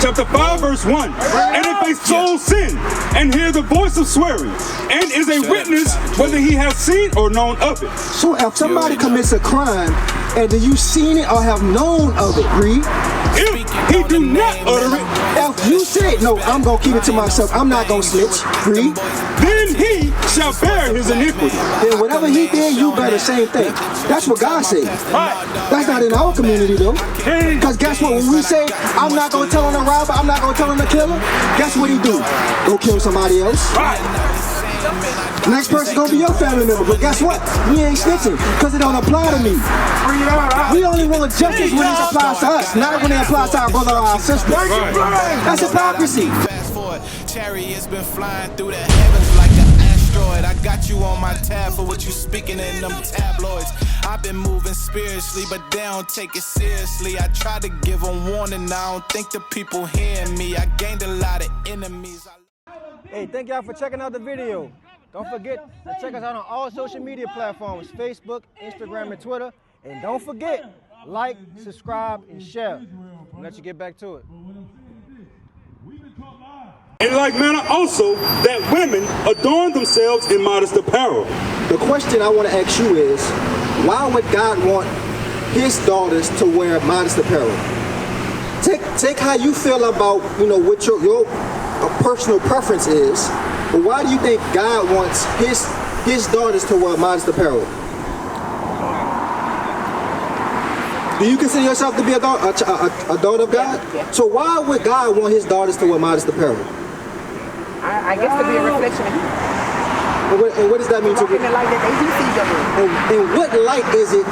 chapter 5, verse 1. And if a soul sin and hear the voice of swearing, and is a witness whether he has seen or known of it. So if somebody commits a crime, and do you seen it or have known of it, read? If he do not utter it, if you say, no, I'm going to keep it to myself, I'm not going to snitch, read? Then he shall bear his iniquity. Then whatever he did, you bear the same thing. That's what God said. Right. That's not in our community, though. Because guess what? When we say, I'm not going to tell on the robber, I'm not going to tell on the killer, guess what he do? Go kill somebody else. Right. Next person gonna be your family member, but guess what? We ain't snitching, because it don't apply to me. We only want justice when it applies to us, not when it applies to our brother or our sister. That's hypocrisy. Fast forward, chariots been flying through the heavens like an asteroid. I got you on my tab for what you speaking in them tabloids. I've been moving spiritually, but they don't take it seriously. I try to give them warning, I don't think the people hearing me. I gained a lot of enemies. Hey, thank y'all for checking out the video. Don't forget to check us out on all social media platforms, Facebook, Instagram, and Twitter. And don't forget, like, subscribe, and share. I'll let you get back to it. In like manner also, that women adorn themselves in modest apparel. The question I want to ask you is, why would God want his daughters to wear modest apparel? Take how you feel about, what your personal preference is, but why do you think God wants his daughters to wear modest apparel? Do you consider yourself to be a daughter of God? Yeah. So why would God want his daughters to wear modest apparel? I guess to be a reflection of him. And what does that mean to you? In the light that he sees of him. And what light is it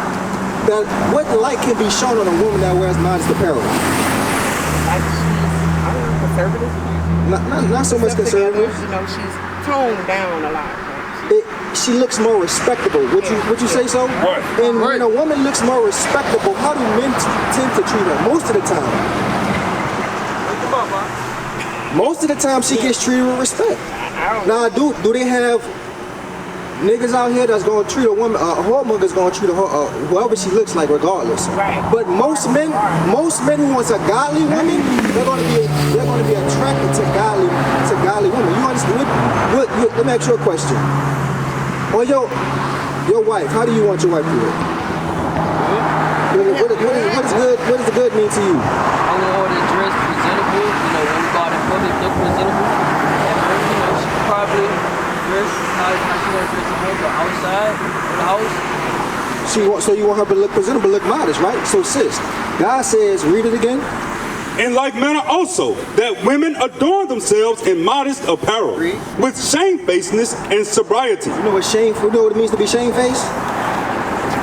that, what light can be shown on a woman that wears modest apparel? Like she's, conservative. Not so much conservative. She's toned down a lot. She looks more respectable. Would you say so? Right. And when a woman looks more respectable, how do men tend to treat her? Most of the time. Most of the time, she gets treated with respect. Now, do they have niggas out here that's gonna treat a woman, a whoremonger's gonna treat whoever she looks like, regardless. Right. But most men who wants a godly woman, they're gonna be attracted to godly women. You understand? Let me ask you a question. Or your wife, how do you want your wife to look? What does the good mean to you? I want her to dress presentable, when we go out in public, look presentable. And she could probably dress how she wants to dress in home, but outside, in the house. So you want her to look presentable, look modest, right? So sis, God says, read it again. In like manner also, that women adorn themselves in modest apparel, with shamefacedness and sobriety. You know what it means to be shamefaced?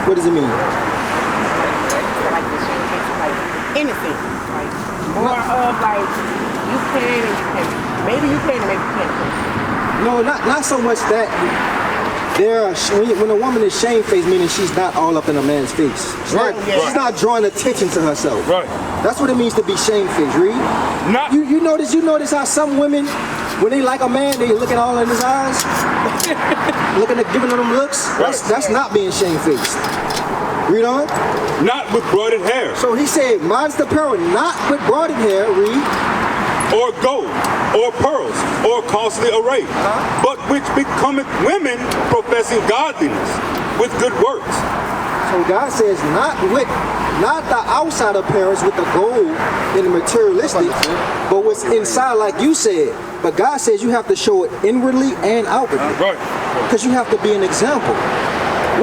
What does it mean? Like the shamefaced, like innocent. Like more of like you can and you can't. Maybe you can and maybe you can't. No, not so much that. When a woman is shamefaced, meaning she's not all up in a man's face. Right. She's not drawing attention to herself. Right. That's what it means to be shamefaced, read. You notice how some women, when they like a man, they look at all in his eyes, giving them looks. Right. That's not being shamefaced. Read on. Not with braided hair. So he said, modest apparel, not with braided hair, read. Or gold, or pearls, or costly array, but which becometh women professing godliness with good works. So God says, not the outside appearance with the gold and the materialistic, but what's inside, like you said. But God says you have to show it inwardly and outwardly. Right. Because you have to be an example.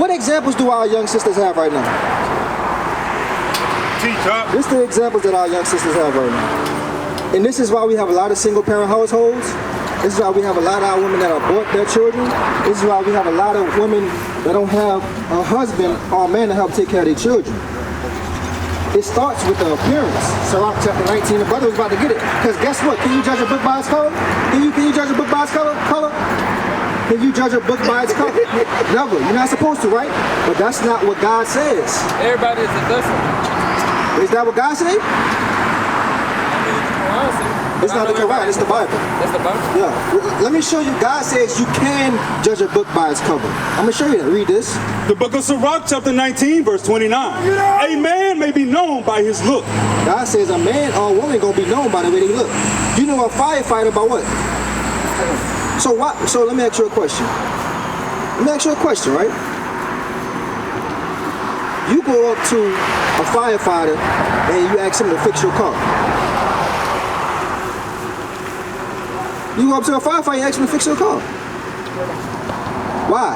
What examples do our young sisters have right now? T-top. This is the examples that our young sisters have right now. And this is why we have a lot of single-parent households. This is why we have a lot of our women that abort their children. This is why we have a lot of women that don't have a husband or a man to help take care of their children. It starts with the appearance. Sirach chapter 19, the brother was about to get it. Because guess what? Can you judge a book by its color? Can you judge a book by its color? Can you judge a book by its color? Never. You're not supposed to, right? But that's not what God says. Everybody is a vessel. Is that what God says? It's not the Quran, it's the Bible. That's the Bible? Yeah. Let me show you. God says you can judge a book by its cover. I'm going to show you that. Read this. The book of Sirach, chapter 19, verse 29. A man may be known by his look. God says a man or a woman going to be known by the way they look. You know a firefighter by what? So let me ask you a question. Right? You go up to a firefighter and you ask him to fix your car. You go up to a firefighter and ask him to fix your car. Why?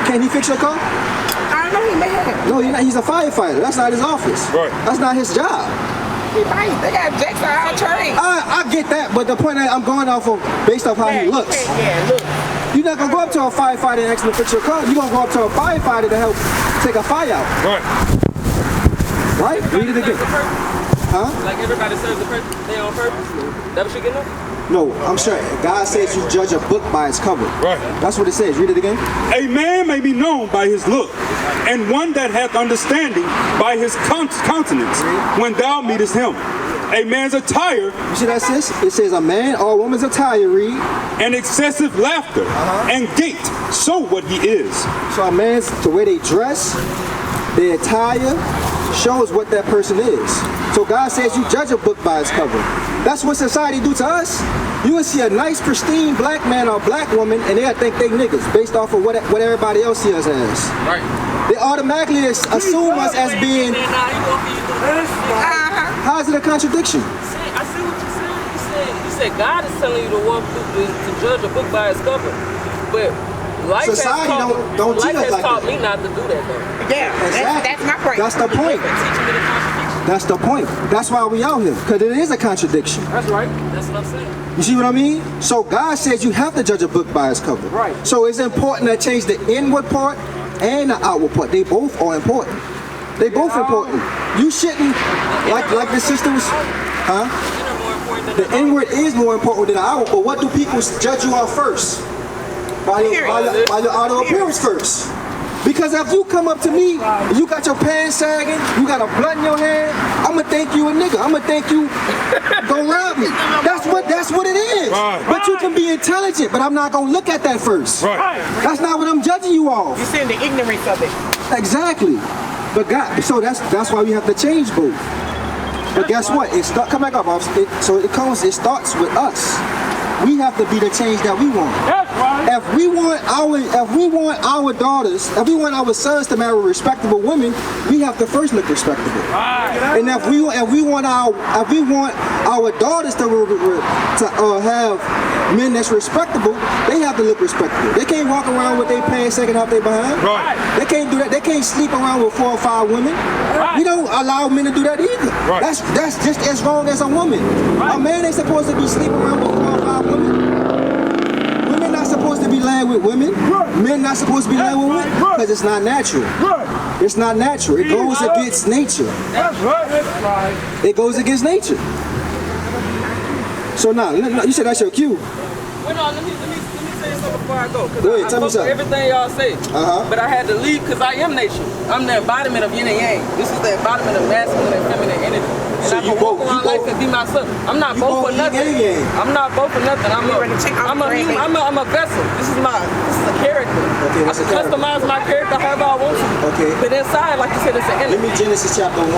Can he fix your car? I know he may have. No, he's a firefighter. That's not his office. Right. That's not his job. He might. They got Jackson out trained. I get that, but the point that I'm going off of based off how he looks. Look. You're not gonna go up to a firefighter and ask him to fix your car. You're gonna go up to a firefighter to help take a fire out. Right? Read it again. Huh? Like everybody serves the purpose, they on purpose. That what you getting at? No, I'm sure. God says you judge a book by its cover. Right. That's what it says. Read it again. A man may be known by his look, and one that hath understanding by his countenance when thou meetest him. A man's attire. You see that, sis? It says a man or a woman's attire, read. And excessive laughter and gait show what he is. So a man's, the way they dress, their attire, shows what that person is. So God says you judge a book by its cover. That's what society do to us. You will see a nice, pristine black man or black woman, and they'll think they niggas based off of what everybody else sees us as. Right. They automatically assume us as being. How is it a contradiction? I see what you're saying. You said God is telling you to walk through to judge a book by its cover, but life Society has taught me not to do that though. Yeah, Exactly. that's my point. That's the point. Teaching me the contradiction. That's the point. That's why we out here, because it is a contradiction. That's right. That's what I'm saying. You see what I mean? So God says you have to judge a book by its cover. Right. So it's important to change the inward part and the outward part. They both are important. They both important. You shouldn't, like the sister was, huh? The inward is more important than the outward, but what do people judge you off first? By your outer appearance first. Because if you come up to me, and you got your pants sagging, you got a blunt in your hand, I'ma think you a nigga. I'ma think you gon' rob me. That's what it is. Right. But you can be intelligent, but I'm not gonna look at that first. Right. That's not what I'm judging you off. You're saying the ignorance of it. Exactly. But God, so that's why we have to change both. But guess what? Come back up. It starts with us. We have to be the change that we want. That's right. If we want our daughters, if we want our sons to marry respectable women, we have to first look respectable. Right. And if we want our daughters to have men that's respectable, they have to look respectable. They can't walk around with their pants sagging out their behind. Right. They can't do that. They can't sleep around with 4 or 5 women. Right. We don't allow men to do that either. Right. That's just as wrong as a woman. Right. A man ain't supposed to be sleeping around with 4 or 5 women. Women not supposed to be laying with women. Right. Men not supposed to be laying with women Right. because it's not natural. Right. It's not natural. It goes against nature. That's right. That's right. It goes against nature. So now, you said that's your cue. Wait on, let me say something before I go. Go ahead, tell me something. Everything y'all say. But I had to leave because I am nature. I'm the embodiment of yin and yang. This is the embodiment of masculine and feminine energy. And So I can walk around life and be myself. I'm not both for nothing. yin and yang. I'm not both for nothing. I'm a vessel. This is a character. Okay, that's I a can character. customize my character however I want to. Okay. But inside, like you said, it's an Give energy. me Genesis chapter 1.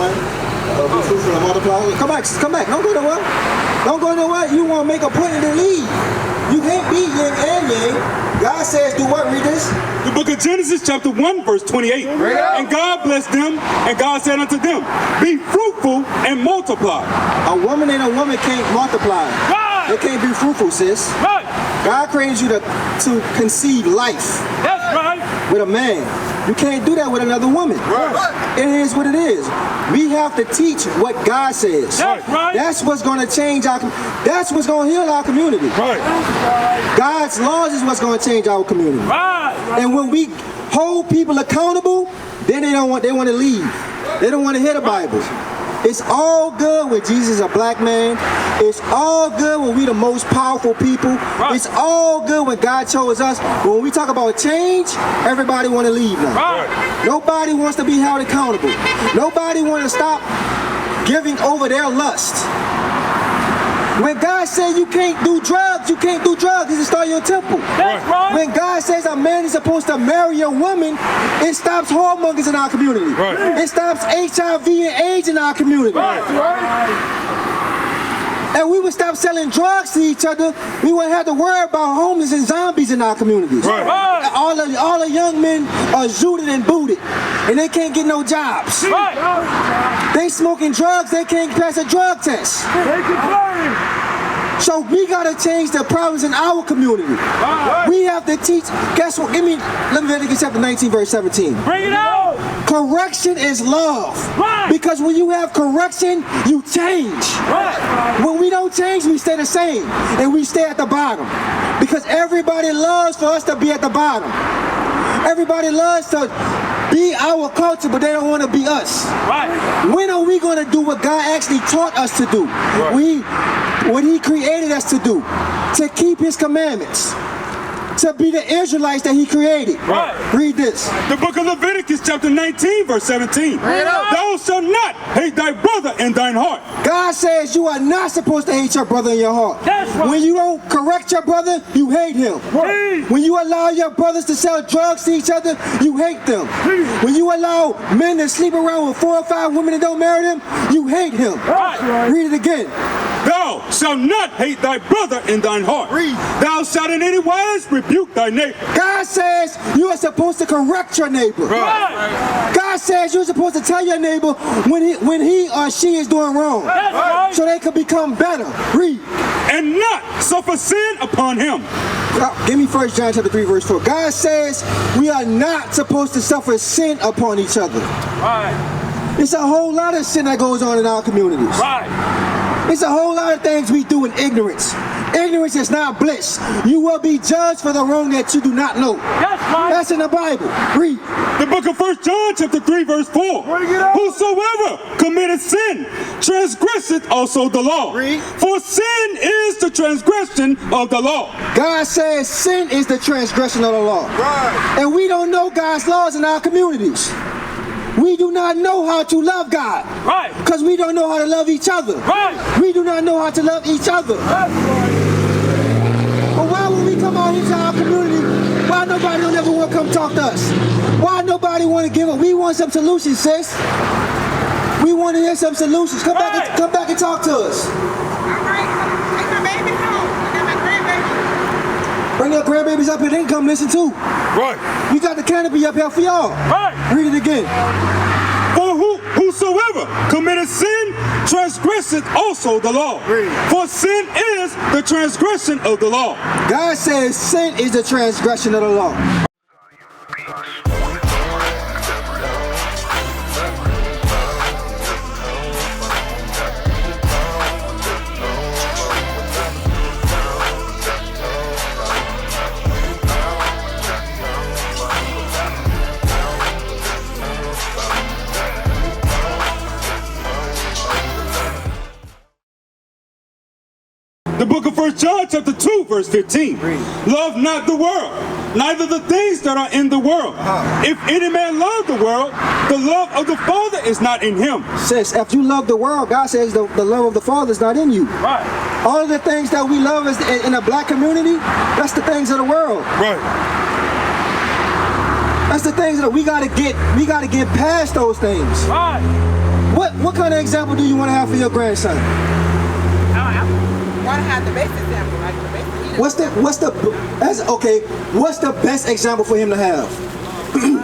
Be fruitful and multiply. Come back. Don't go nowhere. Don't go nowhere. You want to make a point and then leave. You can't be yin and yang. God says do what? Read this. The book of Genesis chapter 1 verse 28. And God blessed them, and God said unto them, be fruitful and multiply. A woman and a woman can't multiply. Right. They can't be fruitful, sis. Right. God created you to conceive life That's right. with a man. You can't do that with another woman. Right. It is what it is. We have to teach what God says. That's right. That's what's going to change that's what's going to heal our community. Right. God's laws is what's going to change our community. Right. And when we hold people accountable, then they want to leave. They don't want to hear the Bible. It's all good when Jesus is a black man. It's all good when we the most powerful people. Right. It's all good when God chose us. But when we talk about change, everybody want to leave now. Right. Nobody wants to be held accountable. Nobody want to stop giving over their lust. When God said you can't do drugs, you can't do drugs. He destroy your temple. That's right. When God says a man is supposed to marry a woman, it stops whoremongers in our community. Right. It stops HIV and AIDS in our community. And we would stop selling drugs to each other. We wouldn't have to worry about homeless and zombies in our communities. Right. All the young men are zooted and booted, and they can't get no jobs. Right. They smoking drugs, they can't pass a drug test. They complain. So we gotta change the problems in our community. Right. We have to teach. Guess what? Let me Leviticus chapter 19, verse 17. Bring it out. Correction is love. Right. Because when you have correction, you change. Right. When we don't change, we stay the same. And we stay at the bottom. Because everybody loves for us to be at the bottom. Everybody loves to be our culture, but they don't want to be us. Right. When are we going to do what God actually taught us to do? What he created us to do. To keep his commandments. To be the Israelites that he created. Right. Read this. The book of Leviticus chapter 19 verse 17. Thou shalt not hate thy brother in thine heart. God says you are not supposed to hate your brother in your heart. That's right. When you don't correct your brother, you hate him. Right. When you allow your brothers to sell drugs to each other, you hate them. When you allow men to sleep around with 4 or 5 women and don't marry them, you hate him. Right. Read it again. Thou shalt not hate thy brother in thine heart. Read. Thou shalt in any wise rebuke thy neighbor. God says you are supposed to correct your neighbor. Right. God says you're supposed to tell your neighbor when he or she is doing wrong. That's right. So they can become better. Read. And not suffer sin upon him. Give me 1 John chapter 3 verse 4. God says we are not supposed to suffer sin upon each other. Right. It's a whole lot of sin that goes on in our communities. Right. It's a whole lot of things we do in ignorance. Ignorance is not bliss. You will be judged for the wrong that you do not know. That's right. That's in the Bible. Read. The book of 1 John chapter 3 verse 4. Bring it out. Whosoever committeth sin transgresseth also the law. Read. For sin is the transgression of the law. God says sin is the transgression of the law. Right. And we don't know God's laws in our communities. We do not know how to love God. Right. Because we don't know how to love each other. Right. We do not know how to love each other. That's right. But why when we come out into our community, why nobody don't ever want to come talk to us? Why nobody want to give up? We want some solutions, sis. We want to hear some solutions. Come back and talk to us. All right, take my baby home. I got my grandbaby. Bring your grandbabies up here, they can come listen too. Right. We got the canopy up here for y'all. Right. Read it again. For whosoever committeth sin transgresseth also the law. For sin is the transgression of the law. God says sin is the transgression of the law. The book of 1 John chapter 2 verse 15. Love not the world, neither the things that are in the world. If any man love the world, the love of the Father is not in him. Sis, if you love the world, God says the love of the Father is not in you. Right. All of the things that we love is in the black community, that's the things of the world. Right. That's the things that we gotta get past those things. Right. What kind of example do you want to have for your grandson? I want to have the best example, like the best. What's the best example for him to have? An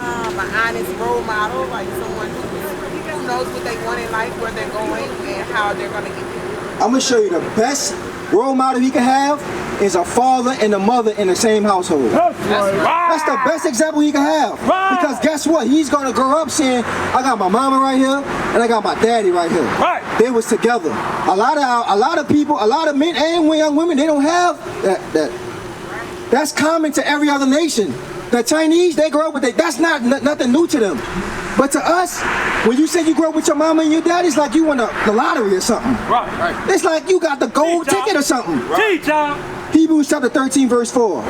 honest role model, like someone who knows what they want in life, where they're going, and how they're going to get there. I'm gonna show you the best role model he can have is a father and a mother in the same household. That's right. That's the best example he can have. Right. Because guess what? He's gonna grow up saying, I got my mama right here and I got my daddy right here. Right. They was together. A lot of people, a lot of men and young women, they don't have that. That's common to every other nation. The Chinese, they grow up with that's not nothing new to them. But to us, when you say you grow up with your mama and your daddy, it's like you won the lottery or something. Right. It's like you got the gold ticket or something. Teacher. Hebrews chapter 13 verse 4.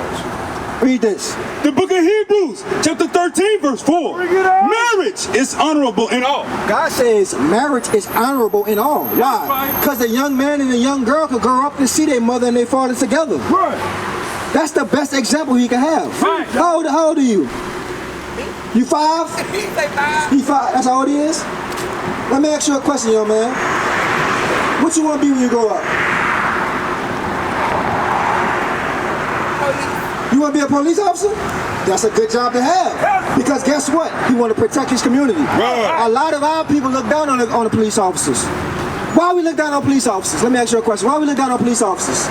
Read this. The book of Hebrews, chapter 13, verse 4. Marriage is honorable in all. God says marriage is honorable in all. Why? Because a young man and a young girl could grow up and see their mother and their father together. Right. That's the best example he can have. Right. How old are you? You 5? He say 5. He 5. That's how old he is? Let me ask you a question, young man. What you want to be when you grow up? Police. You want to be a police officer? That's a good job to have. Because guess what? He want to protect his community. Right. A lot of our people look down on the police officers. Why we look down on police officers? Let me ask you a question. Why we look down on police officers?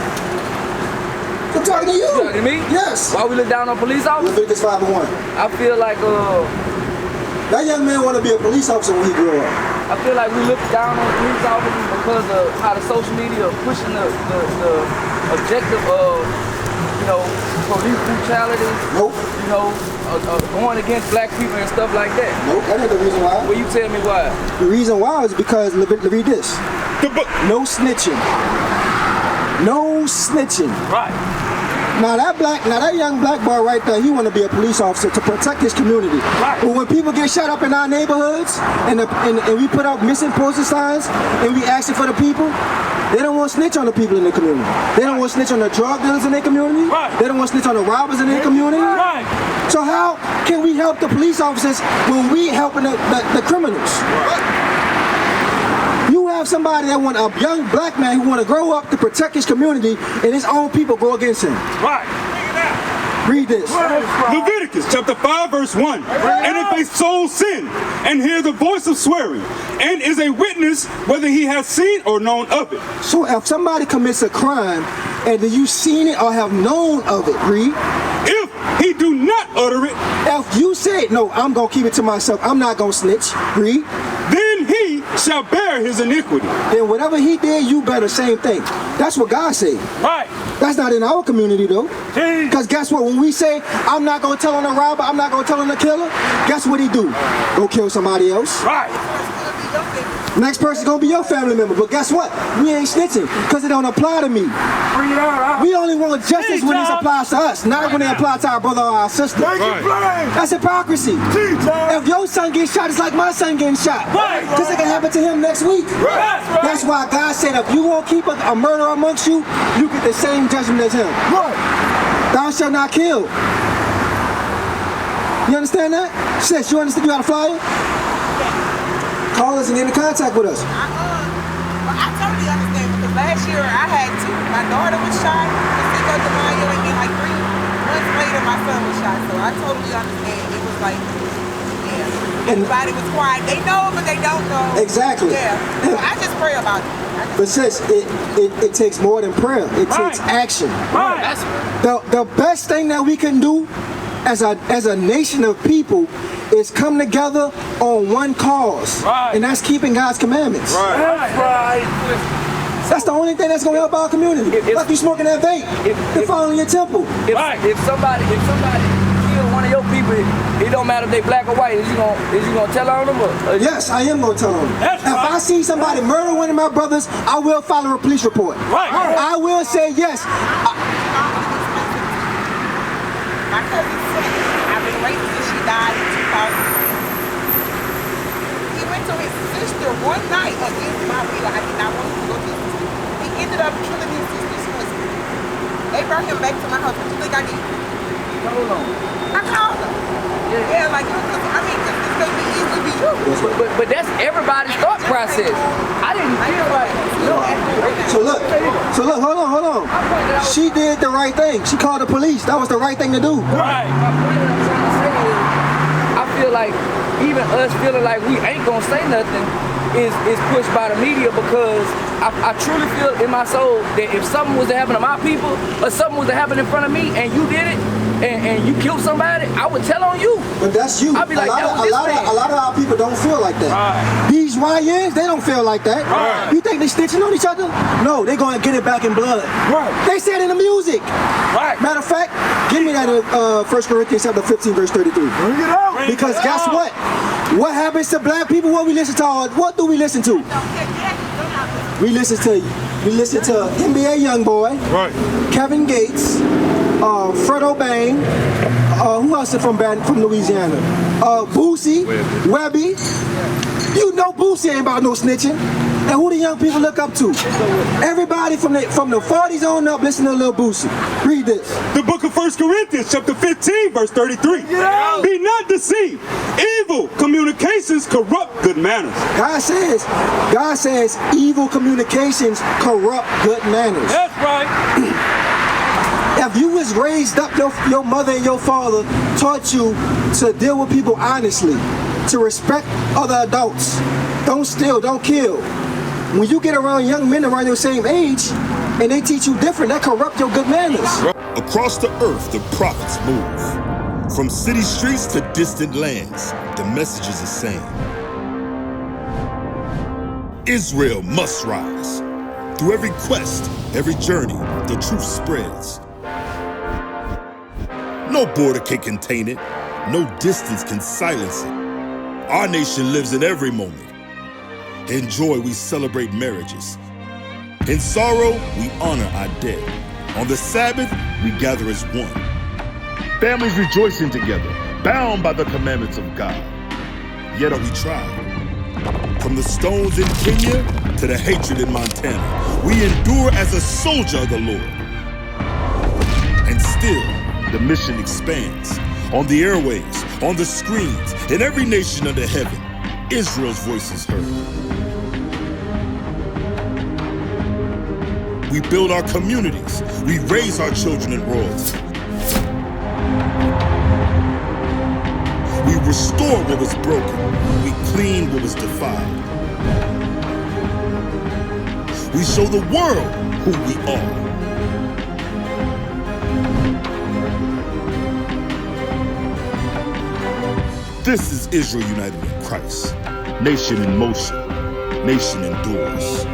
I'm talking to you. You talking to me? Yes. Why we look down on police officers? Leviticus 5:1. I feel like That young man want to be a police officer when he grow up. I feel like we look down on police officers because of how the social media are pushing the objective of, you know, police brutality. Nope. You know, going against black people and stuff like that. Nope. That ain't the reason why. Well, you tell me why. The reason why is because, read this. The book. No snitching. No snitching. Right. Now that young black boy right there, he want to be a police officer to protect his community. Right. But when people get shot up in our neighborhoods and we put out missing poster signs and we asking for the people, they don't want to snitch on the people in the community. They don't want to snitch on the drug dealers in their community. Right. They don't want to snitch on the robbers in their community. Right. So how can we help the police officers when we helping the criminals? You have somebody that want a young black man who want to grow up to protect his community, and his own people go against him. Right. Read this. Leviticus chapter 5 verse 1. And if a soul sin and hear the voice of swearing and is a witness whether he has seen or known of it. So if somebody commits a crime and you seen it or have known of it, read. If he do not utter it, If you say, no, I'm going to keep it to myself, I'm not going to snitch, read. then he shall bear his iniquity. Then whatever he did, you bear the same thing. That's what God said. Right. That's not in our community though. Because guess what? When we say, I'm not going to tell on the robber, I'm not going to tell on the killer, guess what he do? Go kill somebody else. Right. Next person's going to be your family member. But guess what? We ain't snitching because it don't apply to me. Bring it out. We only want justice when it applies to us, not when it applies to our brother or our sister. Make it plain. That's hypocrisy. If your son gets shot, it's like my son getting shot. Right. Because it can happen to him next week. Right. That's why God said if you won't keep a murderer amongst you, you get the same judgment as him. Thou shalt not kill. You understand that? Sis, you understand? You got a flyer? Call us and get in contact with us. Well, I totally understand because last year I had two. My daughter was shot in Cinco de Mayo, and then like 3 months later my son was shot. So I totally understand. It was like, yeah, everybody was quiet. They know, but they don't know. Exactly. Yeah. So I just pray about it. But sis, it takes more than prayer. It takes action. Right. The best thing that we can do as a nation of people is come together on one cause. Right. And that's keeping God's commandments. Right. That's the only thing that's going to help our community. Like you smoking that vape, they're following your temple. If somebody kill one of your people, it don't matter if they black or white. Is you gonna tell on them? Yes, I am going to tell them. If I see somebody murder one of my brothers, I will file a police report. Right. I will say yes. My cousin said, I've been raised since she died in 2000. He went to his sister one night against my will. I did not want him to go to his sister. He ended up killing his sister's husband. They brought him back to my house. What you think I did? Hold on. I called him. Yeah, like, I mean, this could be easily be you. But that's everybody's thought process. I didn't feel like So look, hold on. She did the right thing. She called the police. That was the right thing to do. Right. My point that I'm trying to say is, I feel like even us feeling like we ain't gonna say nothing is pushed by the media because I truly feel in my soul that if something was to happen to my people or something was to happen in front of me and you did it and you killed somebody, I would tell on you. But that's you. I'd be like, a lot of our people don't feel like that. Right. These YNs, they don't feel like that. Right. You think they snitching on each other? No, they gonna get it back in blood. Right. They said in the music. Right. Matter of fact, give me that 1 Corinthians chapter 15, verse 33. Bring it out. Because guess what? What happens to black people? What we listen to? What do we listen to? We listen to NBA YoungBoy, Right. Kevin Gates, Fredo Bang, who else is from Louisiana? Boosie, Webby. You know Boosie ain't about no snitching. And who the young people look up to? Everybody from the 40s on up listen to Lil Boosie. Read this. The book of 1 Corinthians chapter 15 verse 33. Yeah. Be not deceived. Evil communications corrupt good manners. God says evil communications corrupt good manners. That's right. If you was raised up, your mother and your father taught you to deal with people honestly, to respect other adults, don't steal, don't kill. When you get around young men around your same age and they teach you different, that corrupt your good manners. Across the earth, the prophets move. From city streets to distant lands, the message is the same. Israel must rise. Through every quest, every journey, the truth spreads. No border can contain it. No distance can silence it. Our nation lives in every moment. In joy, we celebrate marriages. In sorrow, we honor our dead. On the Sabbath, we gather as one. Families rejoicing together, bound by the commandments of God. Yet are we tried. From the stones in Kenya to the hatred in Montana, we endure as a soldier of the Lord. And still, the mission expands. On the airwaves, on the screens, in every nation under heaven, Israel's voice is heard. We build our communities. We raise our children in royalty. We restore what was broken. We clean what was defiled. We show the world who we are. This is Israel united in Christ. Nation in motion. Nation endures.